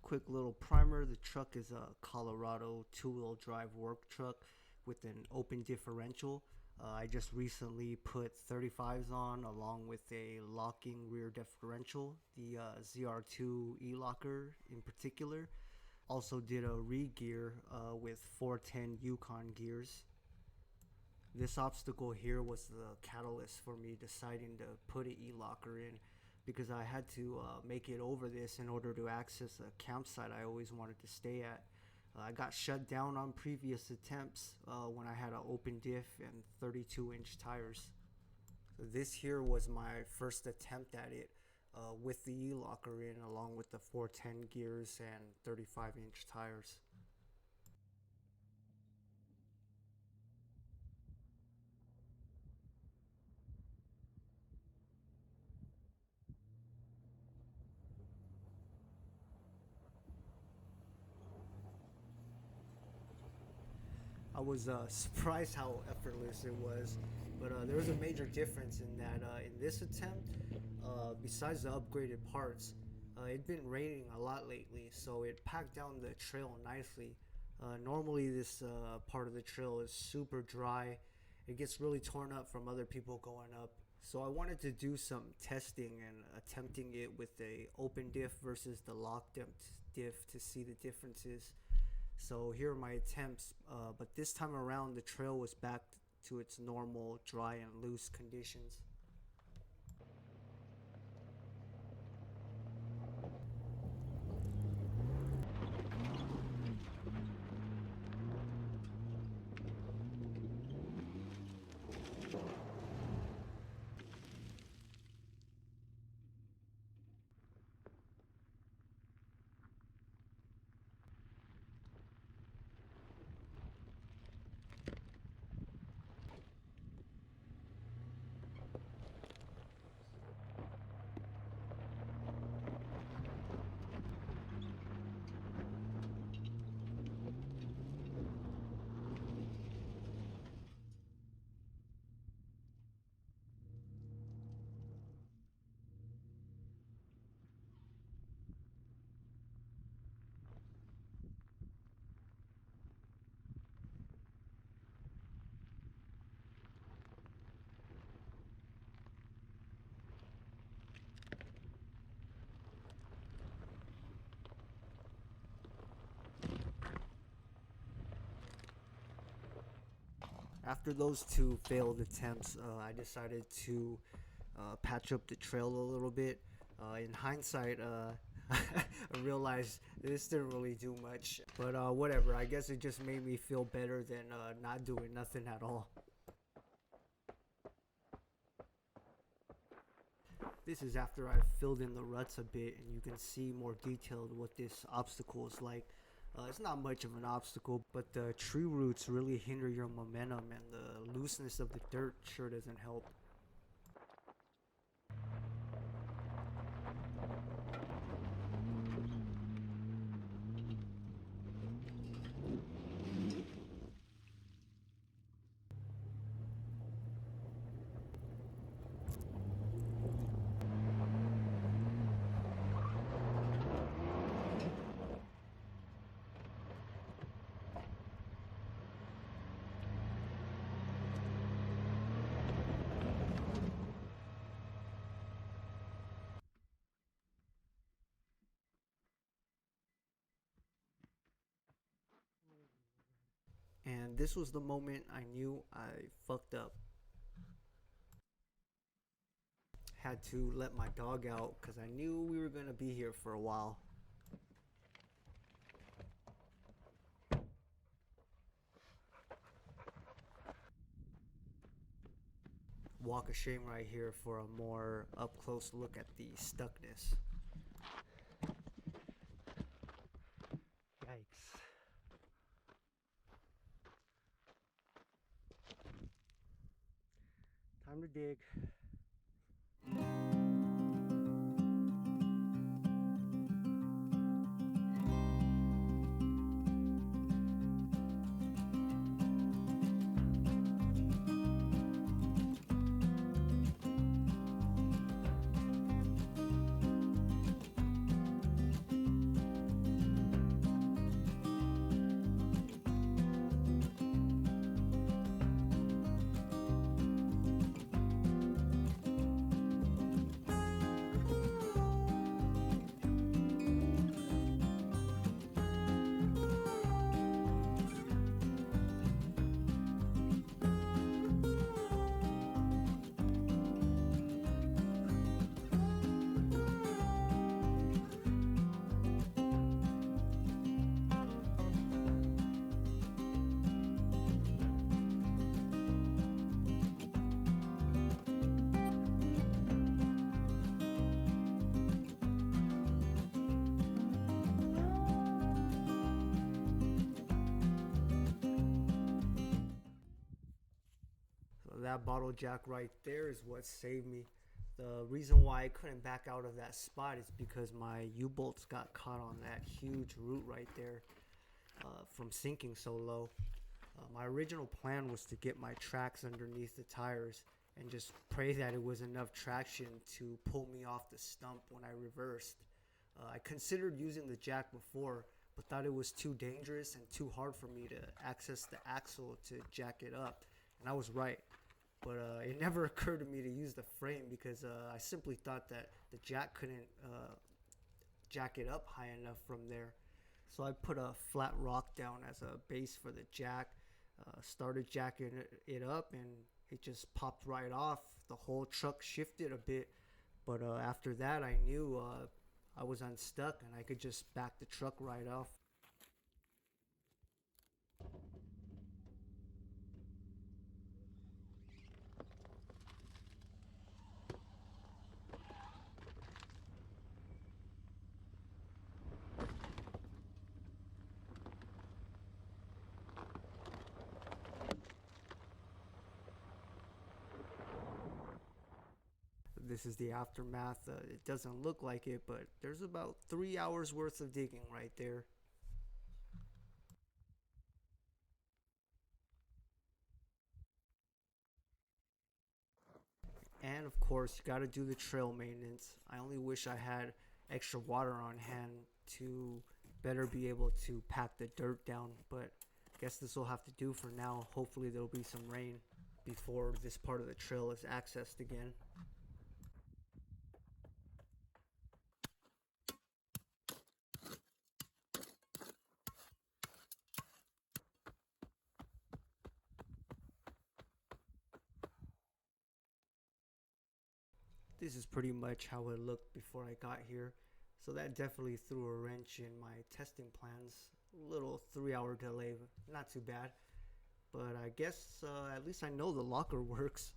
quick little primer. The truck is a Colorado two-wheel drive work truck with an open differential. I just recently put 35s on along with a locking rear differential, the Zr2 Elocker in particular. Also did a re-gear with 410 Yukon gears. This obstacle here was the catalyst for me deciding to put an E-locker in, because I had to make it over this in order to access a campsite I always wanted to stay at. I got shut down on previous attempts when I had an open diff and 32-inch tires. So this here was my first attempt at it with the E-locker in, along with the 410 gears and 35-inch tires. I was surprised how effortless it was, but there was a major difference in that in this attempt, besides the upgraded parts, it'd been raining a lot lately, so it packed down the trail nicely. Normally this part of the trail is super dry. It gets really torn up from other people going up. So I wanted to do some testing and attempting it with a open diff versus the locked diff to see the differences. So here are my attempts, but this time around the trail was back to its normal dry and loose conditions. After those two failed attempts, I decided to patch up the trail a little bit. In hindsight, I realized this didn't really do much, but whatever. I guess it just made me feel better than not doing nothing at all. This is after I filled in the ruts a bit, and you can see more detailed what this obstacle is like. It's not much of an obstacle, but the tree roots really hinder your momentum, and the looseness of the dirt sure doesn't help. And this was the moment I knew I fucked up. Had to let my dog out because I knew we were gonna be here for a while. Walk of shame right here for a more up close look at the stuckness. Yikes. Time to dig. that bottle jack right there is what saved me. The reason why I couldn't back out of that spot is because my U-bolts got caught on that huge root right there from sinking so low. My original plan was to get my tracks underneath the tires and just pray that it was enough traction to pull me off the stump when I reversed. I considered using the jack before, but thought it was too dangerous and too hard for me to access the axle to jack it up, and I was right. But it never occurred to me to use the frame because I simply thought that the jack couldn't jack it up high enough from there. So I put a flat rock down as a base for the jack, started jacking it up, and it just popped right off. The whole truck shifted a bit, but after that I knew I was unstuck and I could just back the truck right off. This is the aftermath. It doesn't look like it, but there's about 3 hours worth of digging right there. And of course, you got to do the trail maintenance. I only wish I had extra water on hand to better be able to pack the dirt down, but I guess this will have to do for now. Hopefully, there'll be some rain before this part of the trail is accessed again. This is pretty much how it looked before I got here. So that definitely threw a wrench in my testing plans. A little 3 hour delay, not too bad. But I guess at least I know the locker works.